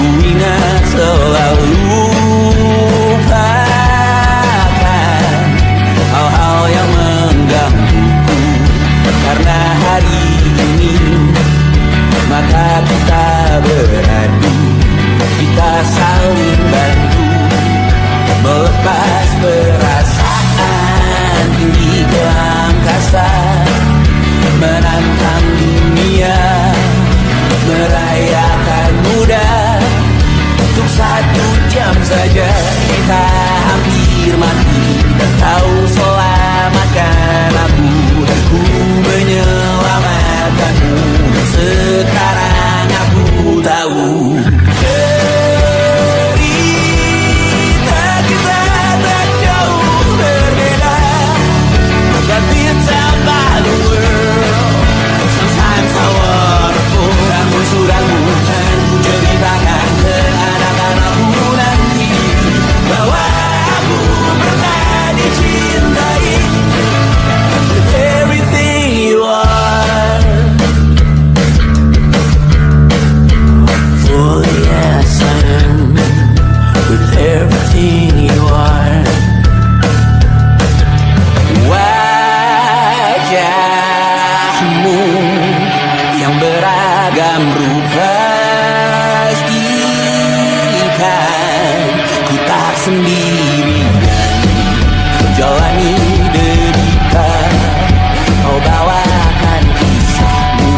Ku ingat selalu lupakan hal-hal yang menggangguku. Karena hari ini maka kita beradu, kita saling bantu melepas perasaan tinggi ke angkasa, menantang dunia, merayakan muda. Untuk 1 jam saja kita hampir mati, dan kau selamatkan aku, dan ku menyelamatkanmu. Dan sekarang aku tahu cerita kita tak jauh berbeda. But it's about the world. Sometimes I wanna fall. Namun suratmu kan ku ceritakan ke anak-anakku nanti bahwa aku pernah dicintai with everything you are. Fully as I am, with everything you are. Wajahmu yang beragam rupa pastikan ku tak sendirian jalani derita. Kau bawakan kisahmu,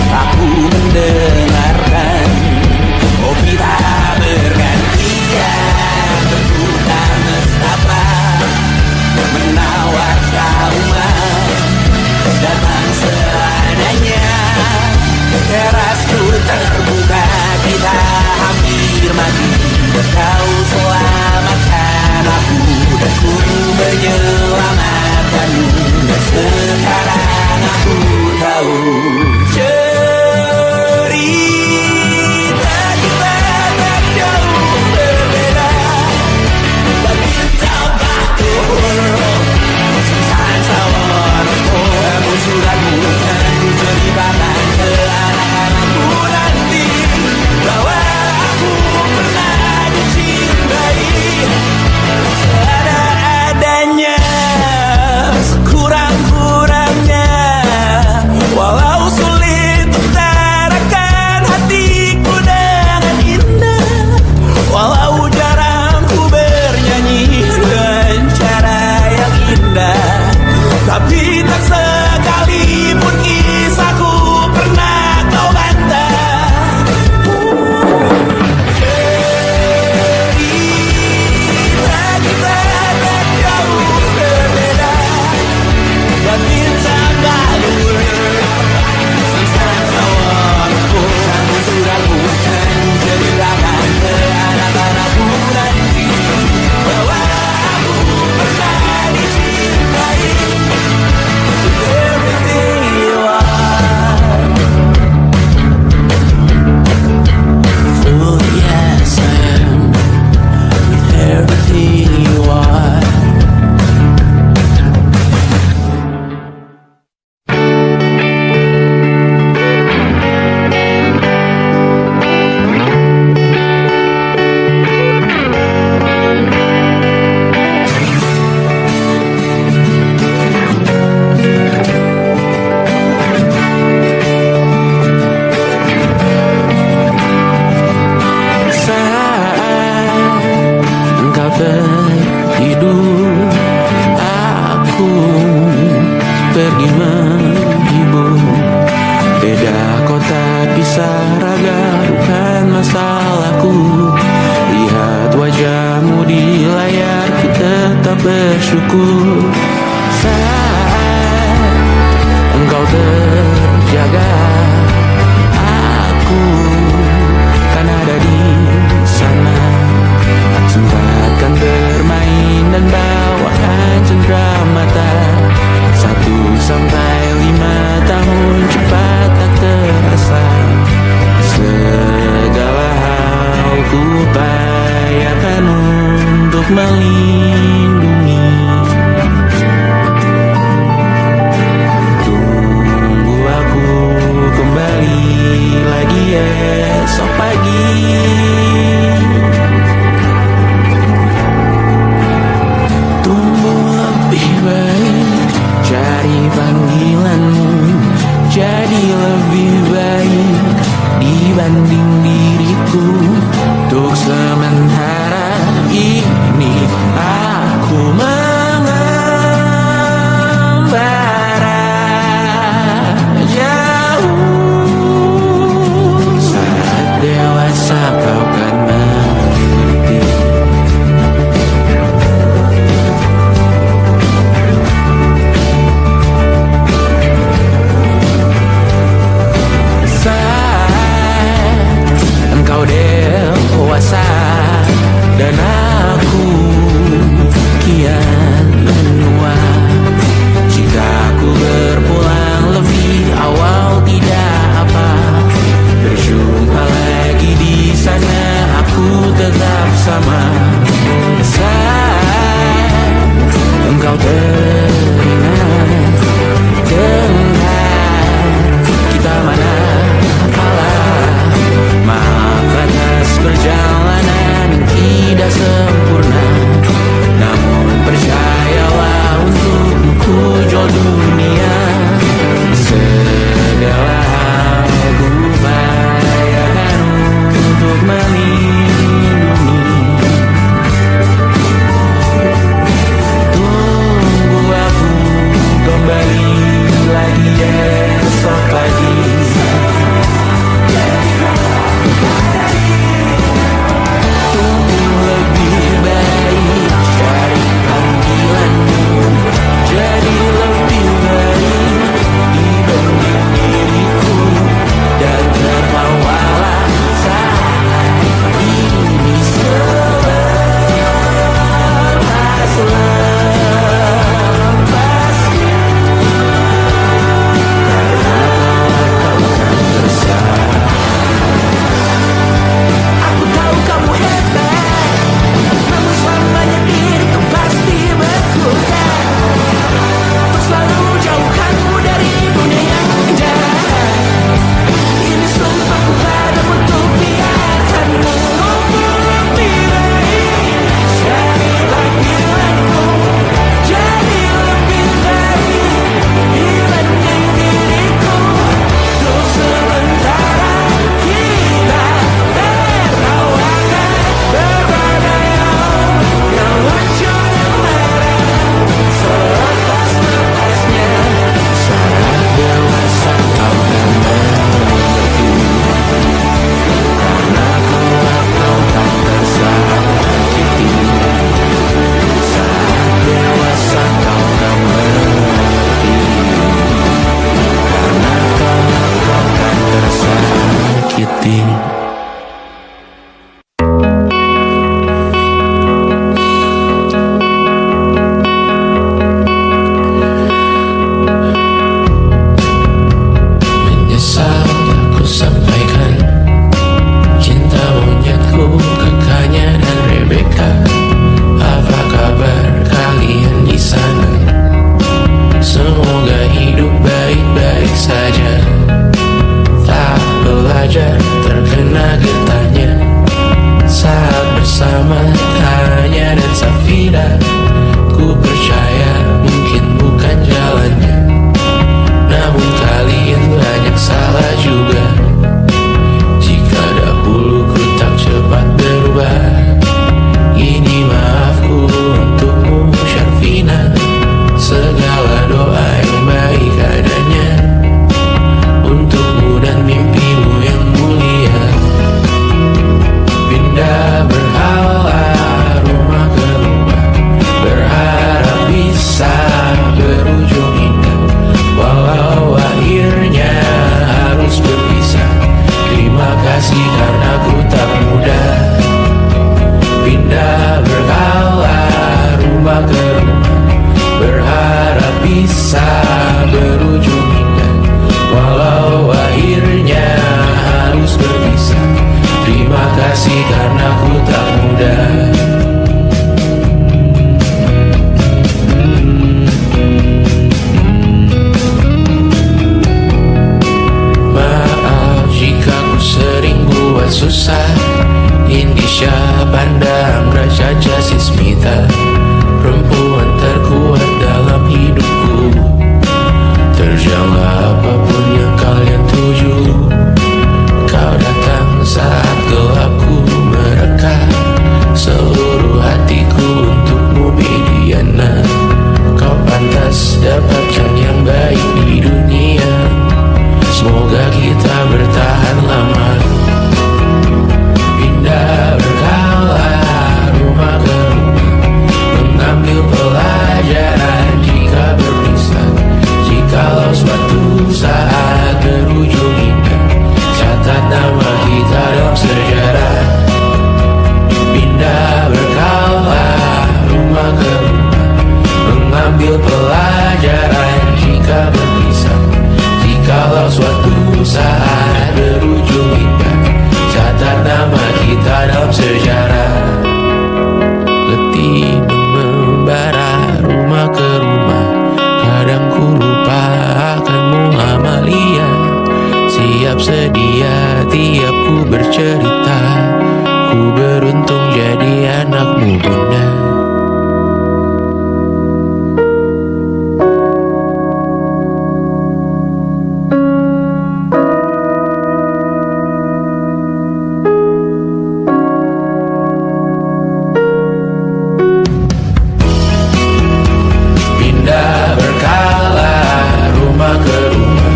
aku mendengarkan. Oh kita bergantian bertukar nestapa, menawar traumat datang seadanya. Terasku terbuka, kita hampir mati, dan kau selamatkan aku, dan ku menyelamatkanmu. Dan sekarang aku tahu cerita kita tak jauh berbeda. But it's about the world. Sometimes I wanna fall. Namun suratmu kan ku ceritakan ke anak-anakku nanti bahwa aku pernah dicintai seadanya, sekurang-kurangnya. Walau sulit utarakan hatiku dengan indah, walau jarang ku bernyanyi dengan cara yang indah, tapi tak sekalipun kisahku pernah kau bantah. Cerita kita tak jauh berbeda, but it's about the world. Sometimes I wanna fall. Namun suratmu kan ceritakan ke anak-anakku nanti bahwa aku pernah dicintai with everything you are. Fully as I am, with everything you are. Saat engkau tertidur, aku pergi menghibur. Beda kota pisah raga, bukan masalahku. Lihat wajahmu di layar, ku tetap bersyukur. Saat engkau terjaga, aku kan ada di sana. Sempatkan bermain dan bawakan cenderamata. 1-5 tahun cepat tak terasa. Segala hal ku upayakan untuk melindungi. Tunggu aku kembali lagi esok pagi. hati. Menyesal aku sampaikan cinta monyetku ke Kanya dan Rebecca. Apa kabar kalian di sana? Semoga hidup baik-baik saja. Tak belajar terkena getahnya saat bersama Tanya dan Safira. Ku percaya mungkin bukan jalannya, namun kalian banyak salah juga. Jika dahulu ku tak cepat berubah, ini maafku untukmu Syarfina. Segala doa yang baik adanya untukmu dan mimpimu yang mulia. Pindah berhala rumah ke rumah, berharap bisa berujung indah. Walau akhirnya harus berpisah, terima kasih karena ku tak mudah. Pindah berhala rumah ke rumah, berharap bisa berujung indah. Walau akhirnya harus berpisah, terima kasih karena ku tak mudah. Maaf jika ku sering buat susah. Indisha pandang Raja Jasismita, perempuan terkuat dalam hidupku. Terjanglah apapun yang kalian tuju. Kau datang saat gelapku mereka, seluruh hatiku untukmu Mediana. Kau pantas dapatkan yang baik di dunia. Semoga kita bertahan lama. Pindah berkala rumah ke rumah, mengambil pelajaran jika berpisah. Jikalau suatu saat berujung indah, catat nama kita dalam sejarah. Pindah berkala rumah ke rumah, mengambil pelajaran jika berpisah. Jikalau suatu saat berujung indah, catat nama kita dalam sejarah. Letih mengembara rumah ke rumah, kadang ku lupa akanmu Amalia. Siap sedia tiap ku bercerita, ku beruntung jadi anakmu bunda. Pindah berkala rumah ke rumah,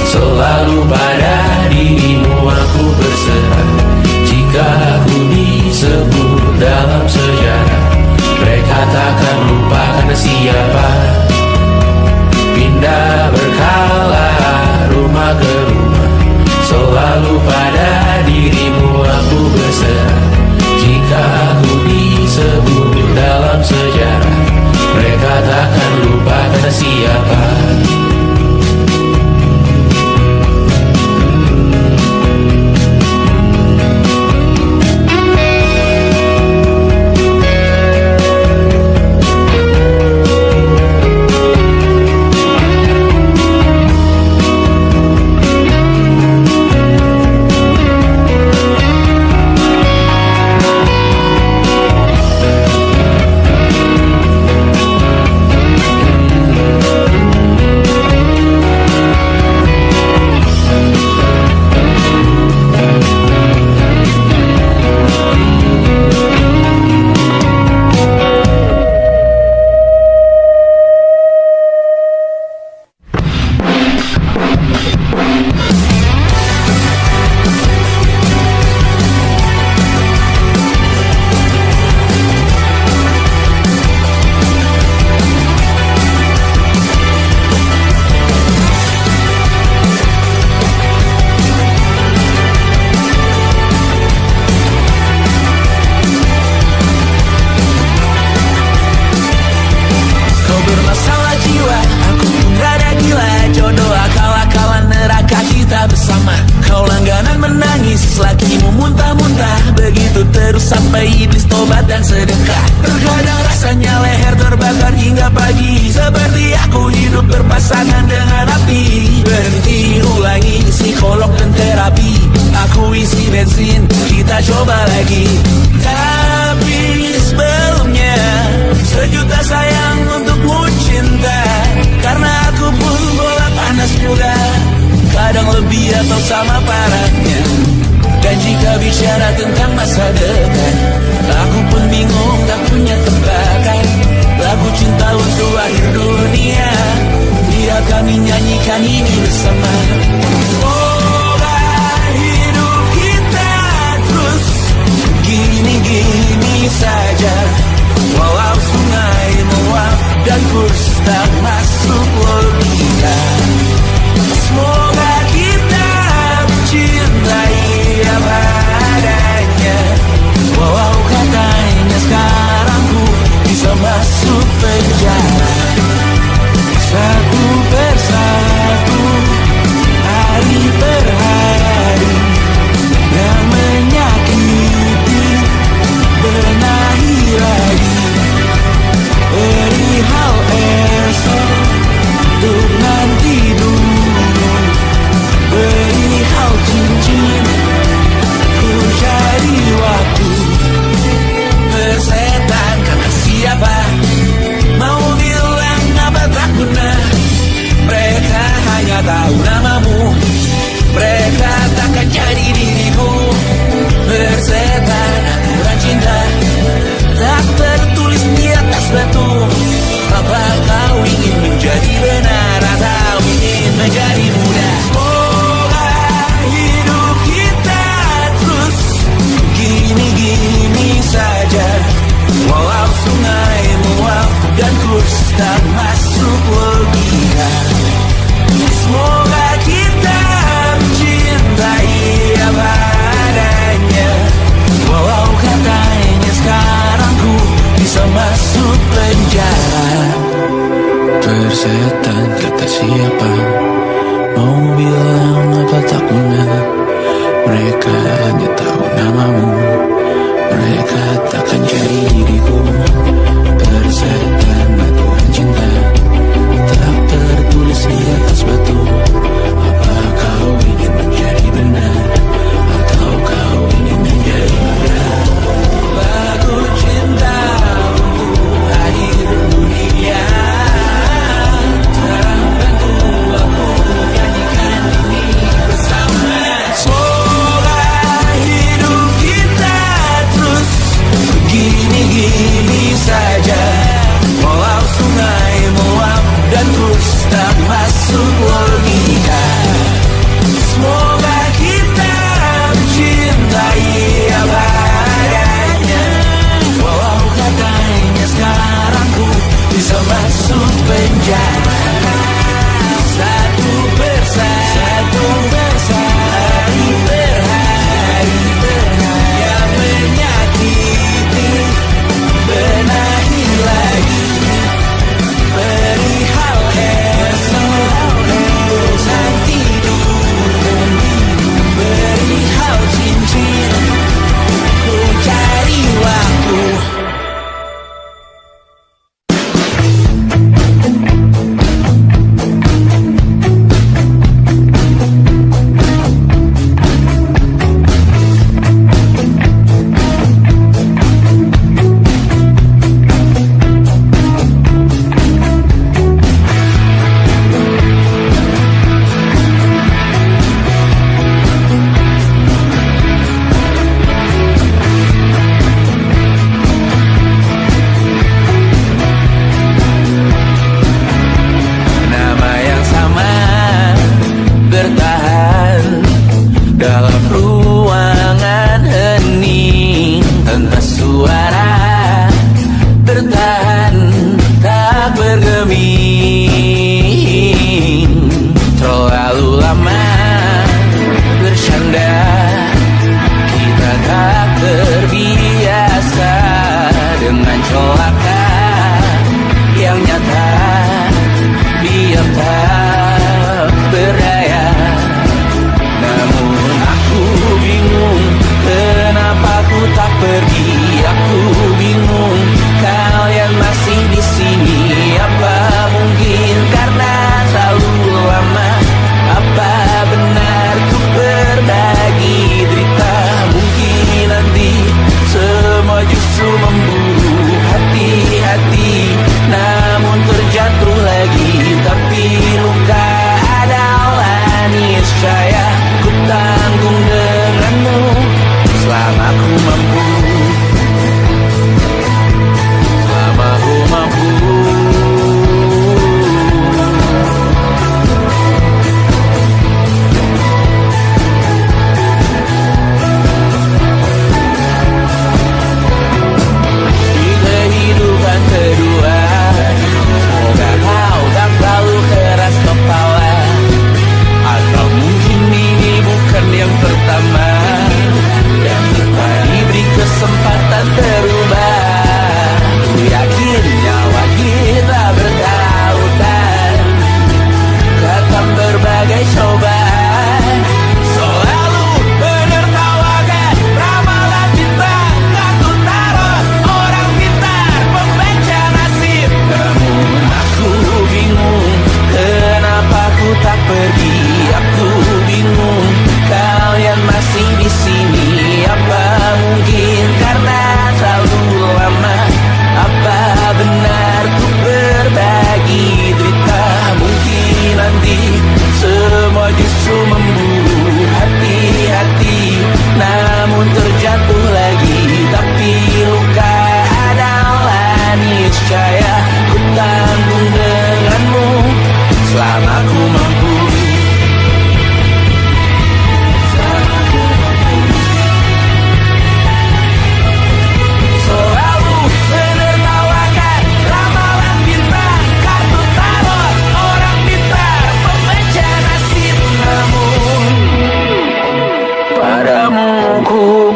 selalu pada dirimu aku berserah. Jika aku disebut dalam sejarah, obat dan sedekah. Terkadang rasanya leher terbakar hingga pagi, seperti aku hidup berpasangan dengan api. Berhenti, ulangi psikolog dan terapi. Aku isi bensin, kita coba lagi. Tapi sebelumnya, sejuta sayang untukmu cinta. Karena aku pun bola panas juga, kadang lebih atau sama parahnya. Dan jika bicara tentang masa depan, aku pun bingung tak punya tebakan. Lagu cinta untuk akhir dunia, biar kami nyanyikan ini bersama. Semoga hidup kita terus gini-gini saja, walau sungai meluap dan kurs tak masuk logika. Semoga kita mencintai apa adanya, walau katanya sekarang ku bisa masuk penjara. Satu persatu, hari per hari, yang menyakiti benahi lagi. Perihal esok, untuk nanti dulu. Perihal cincin, ku cari waktu. Persetan kata siapa, mau bilang apa tak guna. Mereka hanya tahu namamu, mereka takkan jadi diriku. Persetan aturan cinta, tak tertulis di atas batu. Apa kau ingin menjadi benar atau ingin menjadi muda? Semoga hidup kita terus gini-gini saja, walau sungai meluap dan kurs tak masuk logika. Semoga kita mencintai apa adanya, walau katanya sekarang ku bisa masuk penjara. Persetan kata siapa, mau bilang apa tak guna. Mereka hanya tahu namamu, mereka takkan jadi diriku. Persetan aturan cinta, tak tertulis di atas batu. Apa kau ingin menjadi benar atau kau ingin menjadi muda? Lagu cinta untuk akhir dunia, sekarang bantu aku nyanyikan ini bersama. Semoga hidup kita terus gini-gini saja, walau sungai meluap dan kurs tak masuk logika. Semoga kita mencintai apa adanya, walau katanya sekarang ku bisa masuk penjara. Satu persatu, hari per hari, yang menyakiti benahi lagi. Perihal esok, untuk nanti dulu. Perihal cincin, ku cari waktu. Aku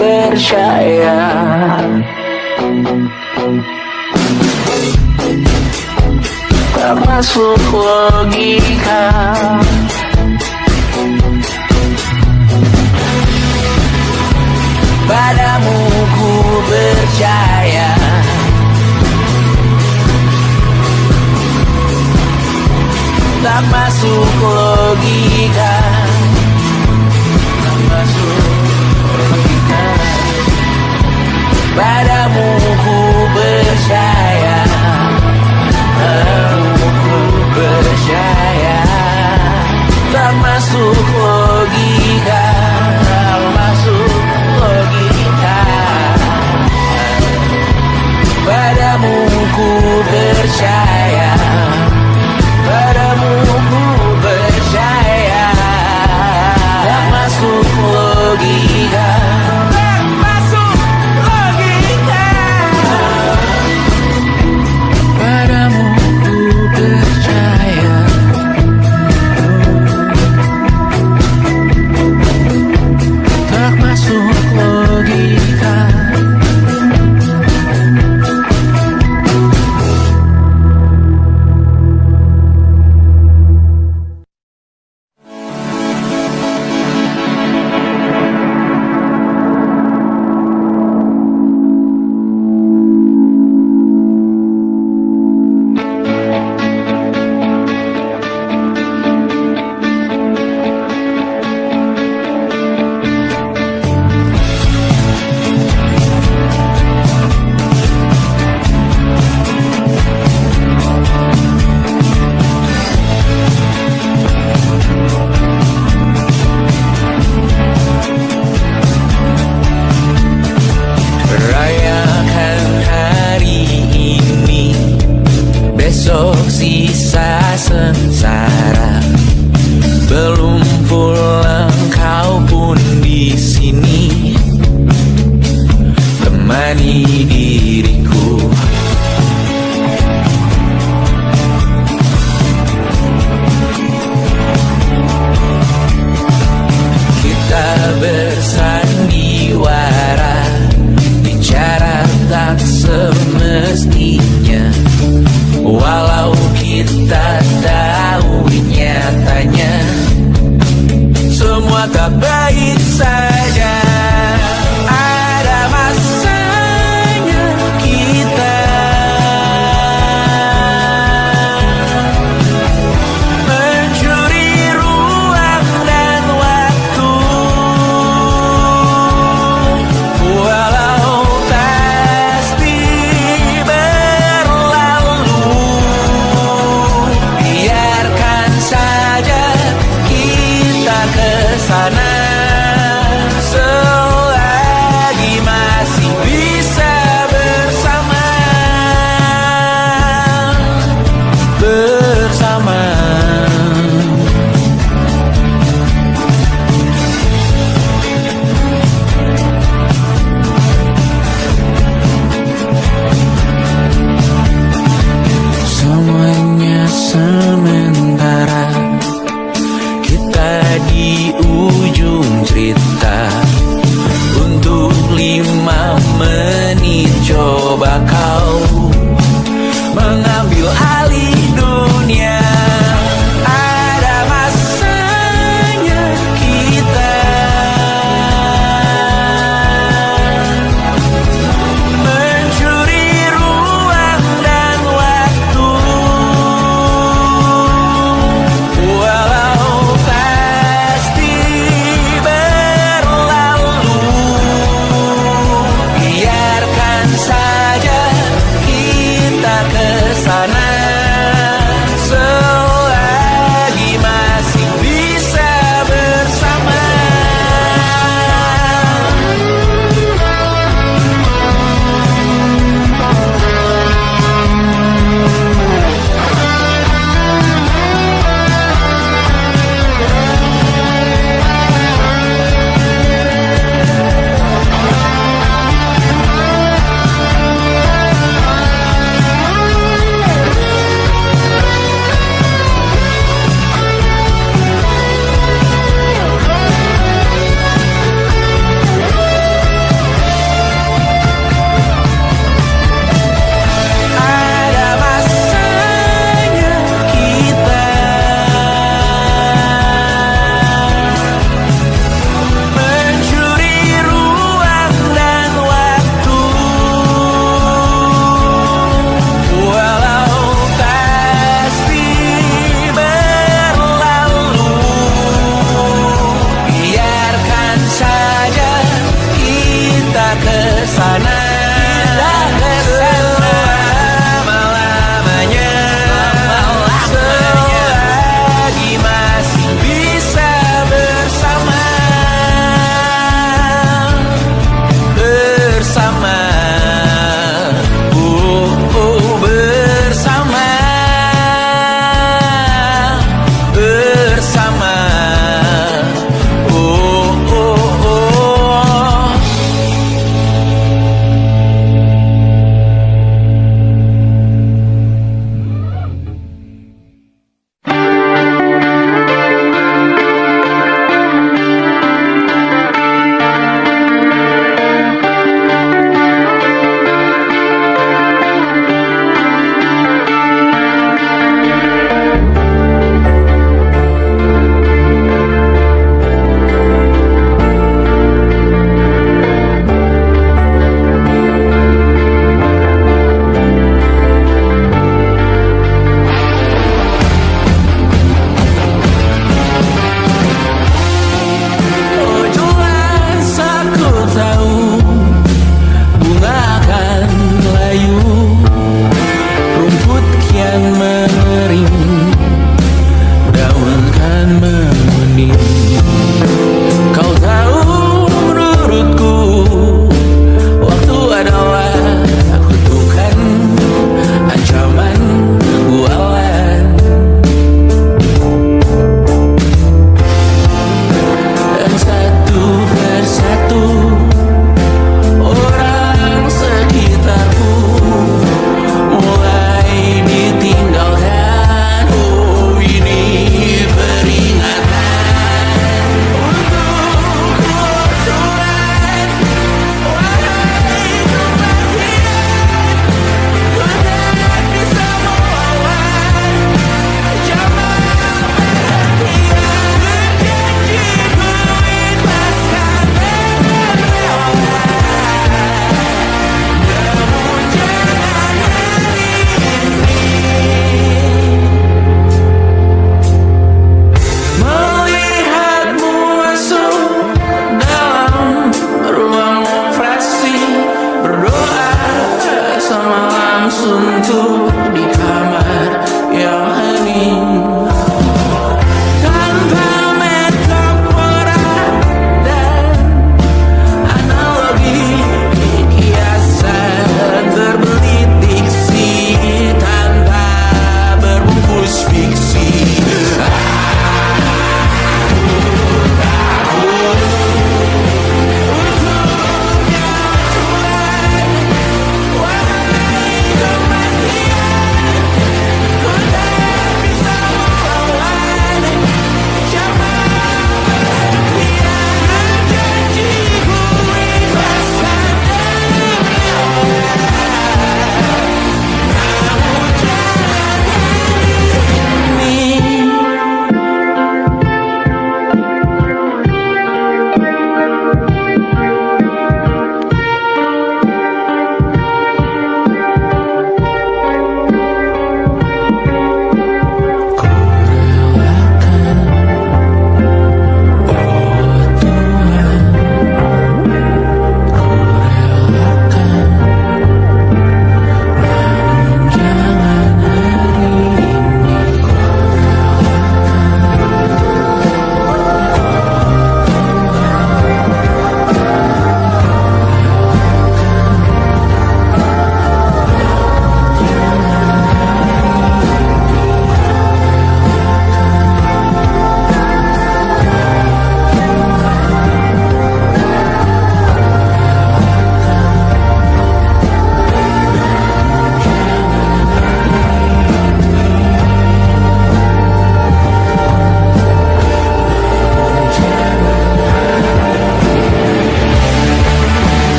percaya. Tak masuk logika. Padamu ku percaya. Tak masuk logika. Tak masuk logika. Padamu ku percaya. Padamu ku percaya. Tak masuk logika. Tak masuk logika. Padamu ku percaya. Padamu ku percaya.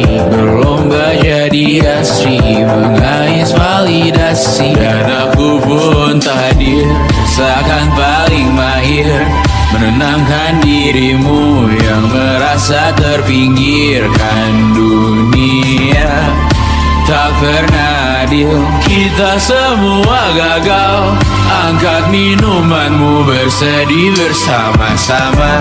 berlomba jadi asri, mengais validasi, dan aku pun tak hadir, seakan paling mahir menenangkan dirimu yang merasa terpinggirkan. Dunia tak pernah adil, kita semua gagal. Angkat minumanmu, bersedih bersama-sama.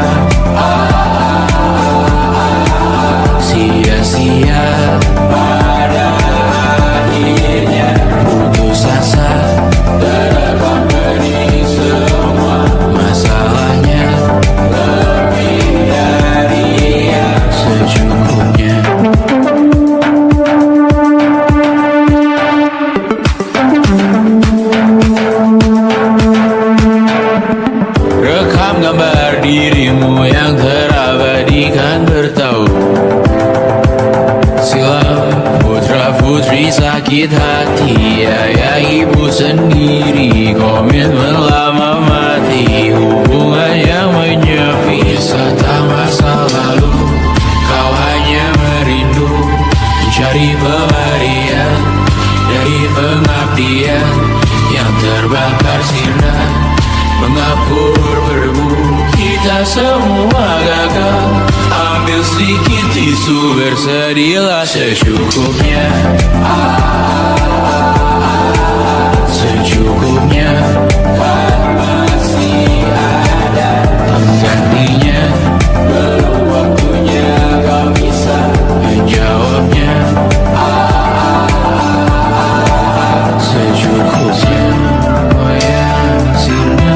Sia-sia pada akhirnya putus asa, terekam benih semua masalahnya, lebih dari yang secukupnya. Rekam gambar dirimu yang terabadikan bertahun silam, putra-putri sakit hati, ayah ibu sendiri, komitmen lama mati, hubungan yang menyepi, serta masa lalu. Kau hanya merindu mencari pelarian dari pengabdian yang terbakar sinar, mengapur berbu. Kita semua gagal, ambil sedikit tisu, bersedihlah secukupnya. Secukupnya, kan masih ada penggantinya. Belum waktunya kau bisa menjawabnya. Secukupnya, oh ya, sirna.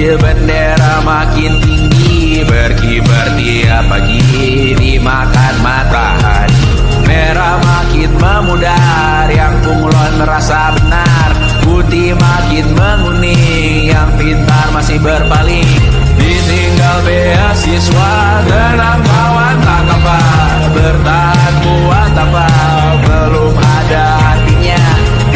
Bendera makin tinggi, berkibar tiap pagi, dimakan matahari. Merah makin memudar, yang bunglon merasa benar. Putih makin menguning, yang pintar masih berpaling. Ditinggal beasiswa, tenang kawan tak apa, bertahan kuat apa, belum ada artinya.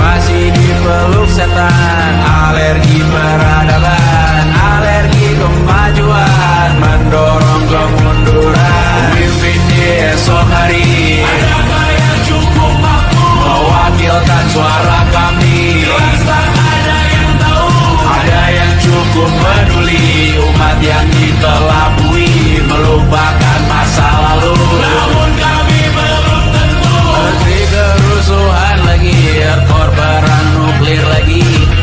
Masih dipeluk setan, alergi peradaban, alergi kemajuan, mendorong kemunduran. Pemimpin di esok hari, adakah yang cukup mampu mewakilkan suara kami? Jelas ada yang tahu, ada yang cukup peduli, umat yang ditelabui, melupakan masa lalu. Namun kami belum tentu. Menteri kerusuhan lagi, korban nuklir lagi.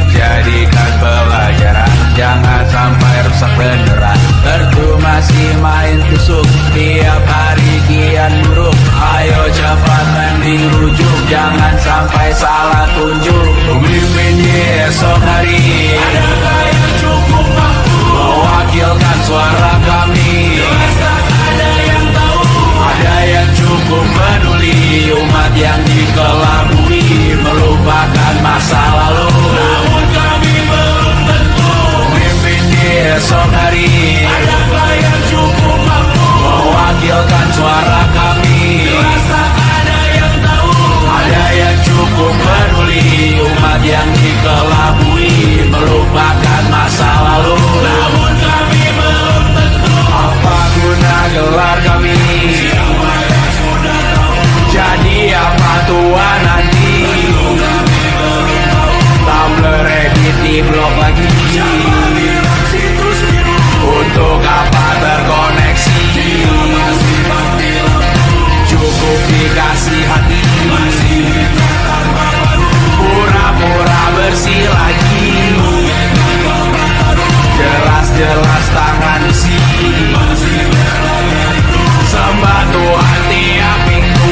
Jadikan pelajaran, jangan sampai rusak beneran. Tertu masih main tusuk, tiap hari kian buruk. Ayo cepat mending rujuk, jangan sampai salah tunjuk. Pemimpin di esok hari, adakah yang cukup mampu mewakili mewakilkan suara kami. Jelas tak ada yang tahu, ada yang cukup peduli. Umat yang dikelabui melupakan masa lalu. Namun kami belum tentu memimpin di esok hari. Adakah yang cukup mampu mewakilkan suara kami? Jelas tak ada yang tahu, ada yang cukup peduli. Umat yang dikelabui melupakan masa lalu. Namun kami belum tentu apa guna gelar kami. Siapa yang sudah tahu, jadi apa tua nanti. Kami belum tahu, Tumblr, Reddit, di blog lagi. Siapa bilang situs biru, untuk apa terkoneksi. Jika masih bilang cukup dikasih hati, masih tanpa baru, pura-pura bersih lagi. Jelas-jelas tangan besi, sembah Tuhan tiap minggu.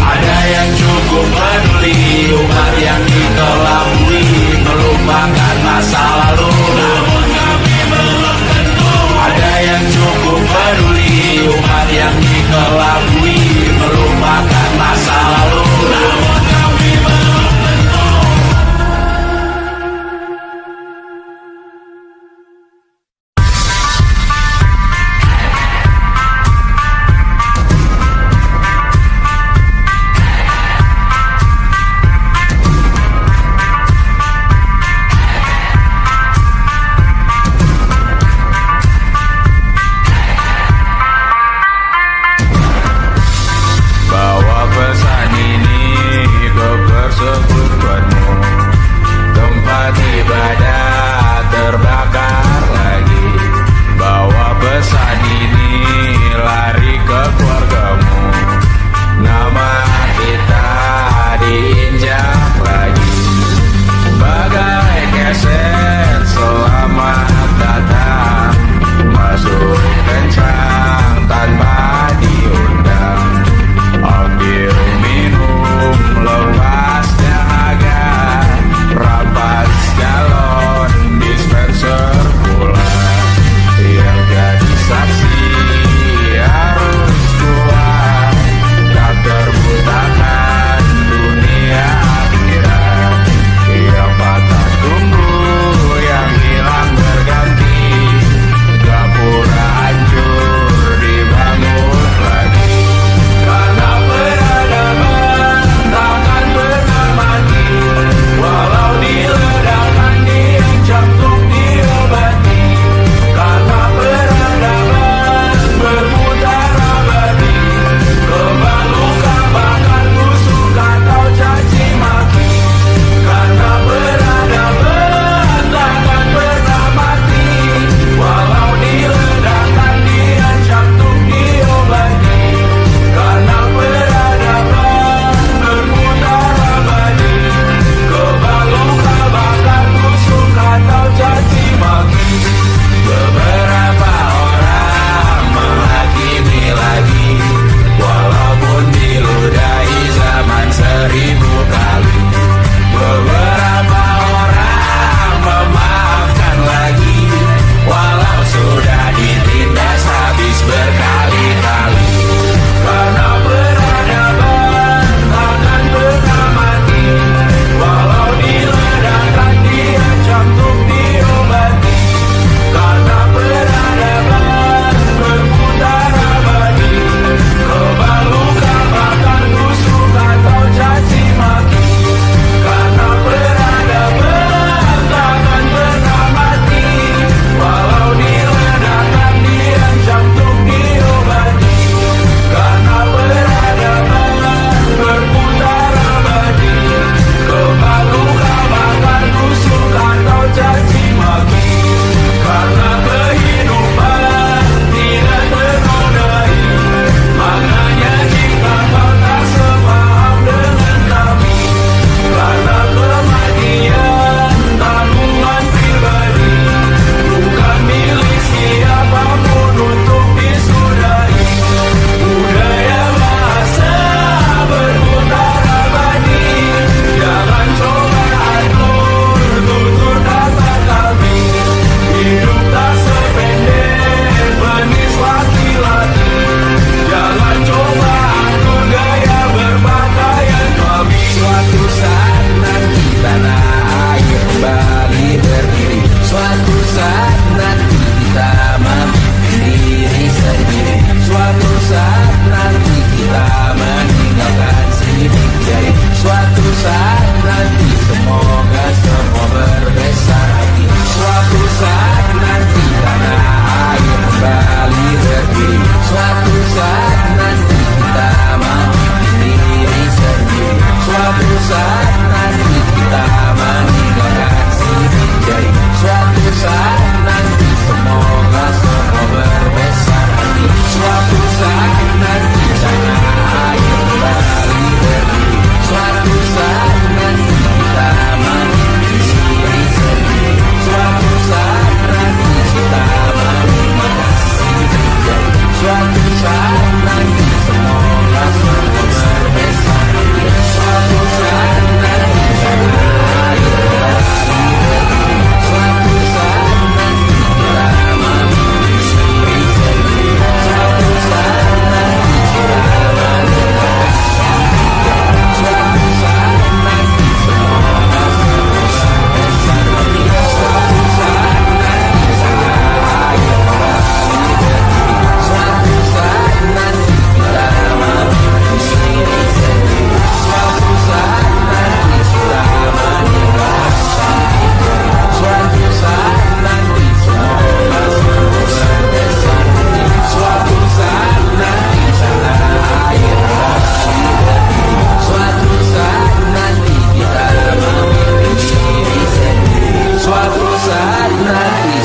Ada yang cukup peduli, umat yang dikelabui melupakan masa lalu. Namun kami belum tentu, ada yang cukup peduli, umat yang dikelabui melupakan masa lalu. Namun kami belum tentu.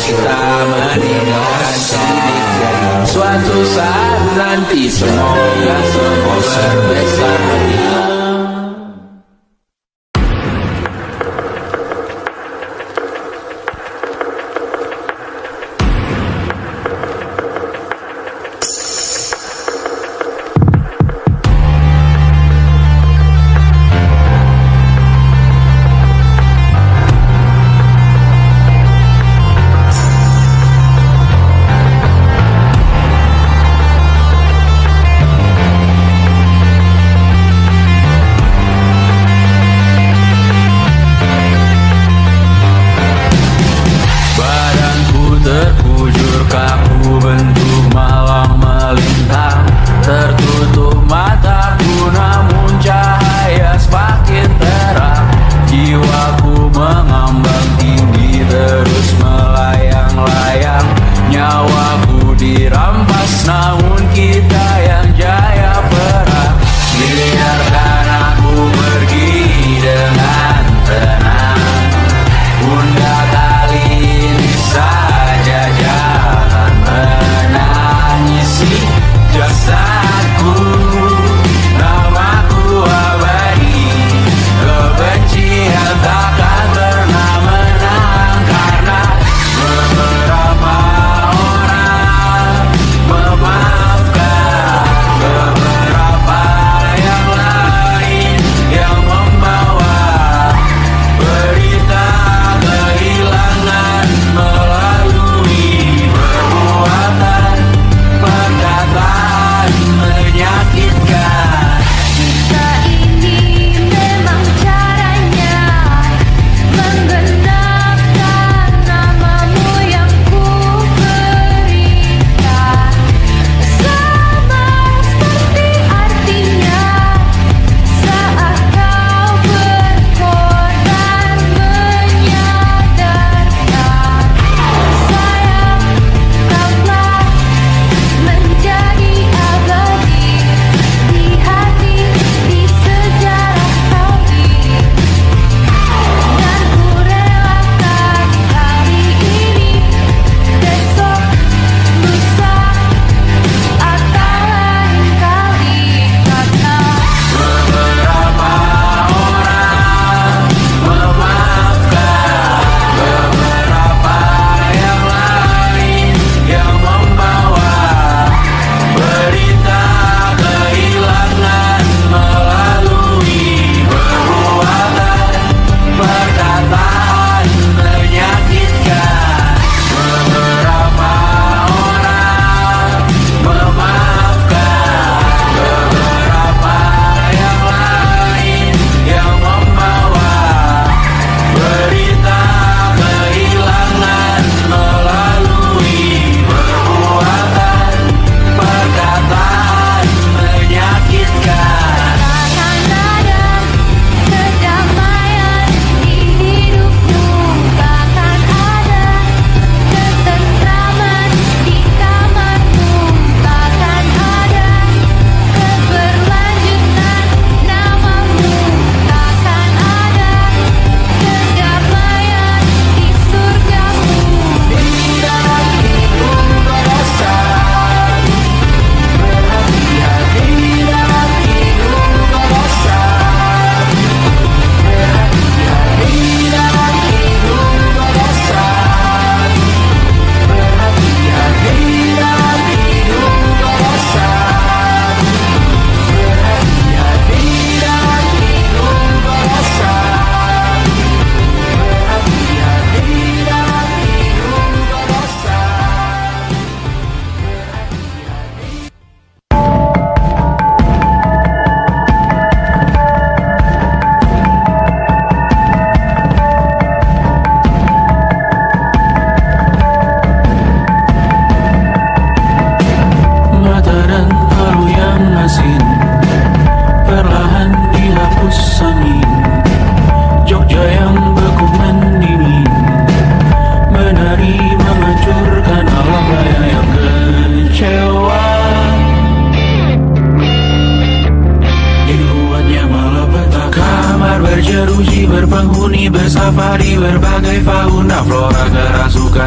kita meninggalkan sidik jari. Suatu saat nanti semoga semua berbesar hati. Terkujur kaku bentuk malang melintang, tertutup mataku namun cahaya semakin terang. Jiwaku mengambang tinggi terus melayang-layang, nyawaku dirampas namun kita yang jaya perang. Biarkan aku pergi dengan tenang, Bunda kali ini saja jangan menangisi jasadku. Namaku abadi, kebencian takkan pernah menang, karena beberapa orang memaafkan beberapa yang lain yang membawa berita kehilangan melalui perbuatan perkataan menyakitkan. Jika ini memang caranya menggenapkan namamu yang ku berikan, sama seperti artinya saat kau berkorban menyadarkan. Sayang, kau telah menjadi abadi di hati, di sejarah kami, dan ku relakan hari ini, besok, lusa, atau lain kali, karena Beberapa orang memaafkan beberapa yang lain yang membawa berita kehilangan melalui perbuatan perkataan menyakitkan. Beberapa orang memaafkan beberapa yang lain yang membawa berita kehilangan melalui perbuatan perkataan menyakitkan. akan ada kedamaian di hidupmu, takkan ada ketentraman di kamarmu, takkan ada keberlanjutan namamu, takkan ada kedamaian di surgamu. Di dalam hidup berdasar, berhati-hati dalam hidup berdasar, berhati-hati dalam hidup berdasar, berhati-hati dalam hidup berdasar, berhati-hati dalam hidup berdasar, berhati-hati dalam hidup berdasar. Mata dan halu yang asin perlahan dihapus angin, Jogja yang beku mendingin menari menghancurkan alam raya yang kecewa. Dibuatnya malapetaka, kamar berjeruji berpenghuni bersafari berbagai fauna flora kerasukan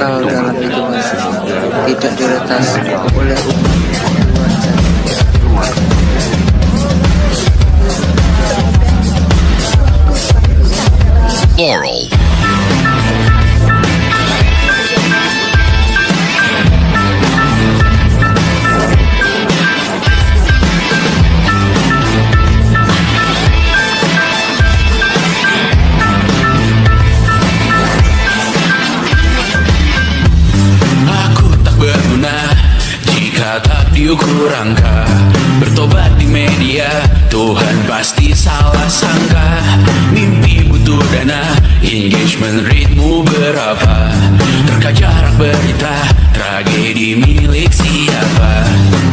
kekal dalam hitungan, tidak diretas oleh umat luar jaring. Laurel. Aku tak berguna jika tak diukur angka. Bertobat di media, Tuhan pasti salah sangka. Mimpi butuh dana, engagement ritmu berapa? Terka jarak berita, tragedi milik siapa?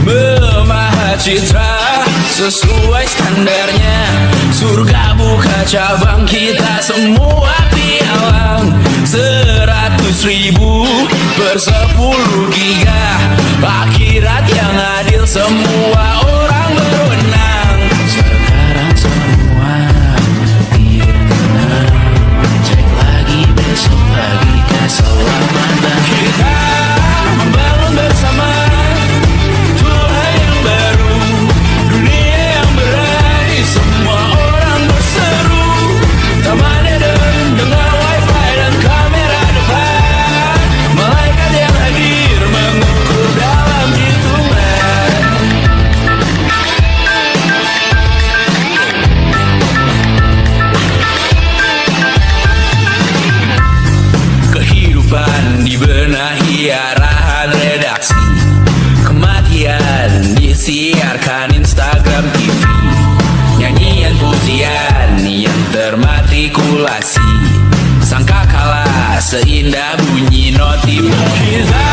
Memahat citra sesuai standarnya. Surga buka cabang, kita semua pialang. 100.000 per 10 giga. Akhirat yang adil, semua orang berwenang. Sekarang semua tidak tenang. Cek lagi besok pagi keselamatan. Kita membangun bersama Tuhan yang baru, dunia yang berani. Semua orang berseru. Taman Eden dengan wifi dan kamera depan. Malaikat yang hadir mengukur dalam hitungan. Kehidupan dibenahi arahan redaksi. Kematian disiarkan Instagram TV. Nyanyian pujian yang termatrikulasi. Sangka kalah seindah bunyi notif. Kita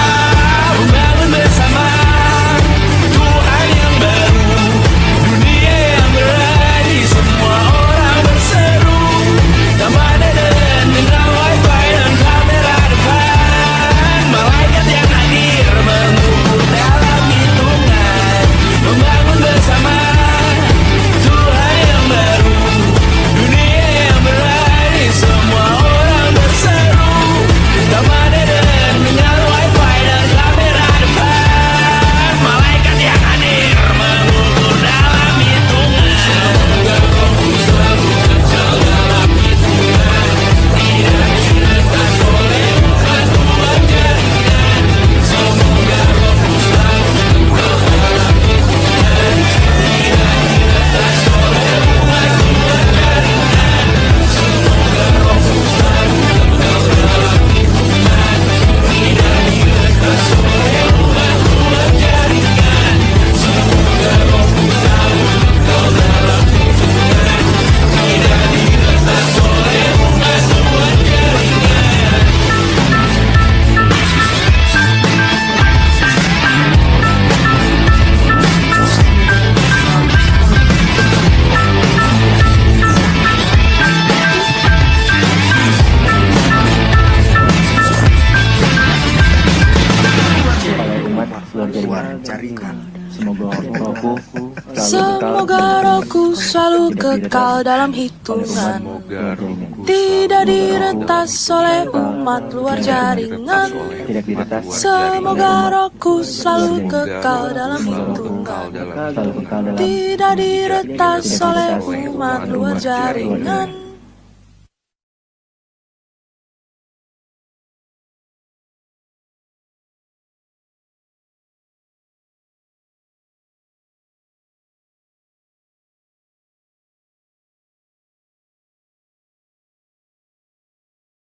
membangun bersama Tuhan yang baru, dunia yang berani. Semua orang berseru. Taman Eden dengan wifi dan kamera depan. Malaikat yang hadir mengukur dalam hitungan. Membangun bersama Tuhan yang baru, dunia yang berani. Semua orang berseru. Taman Eden dengan wifi dan kamera depan. Malaikat yang hadir mengukur dalam hitungan. Semoga rohmu selalu kekal dalam hitungan. Tidak diretas oleh batuan jaringan. Semoga rohmu selalu kekal dalam hitungan. Tidak diretas oleh batuan jaringan. Semoga rohmu selalu kekal dalam hitungan. Tidak diretas oleh batuan jaringan. Semoga rohmu selalu kekal dalam hitungan. Tidak diretas oleh batuan jaringan. Luar jaringan. Semoga rohku selalu kekal dalam hitungan. Tidak diretas oleh umat luar jaringan. Semoga rohku selalu kekal dalam hitungan. Tidak diretas oleh umat luar jaringan.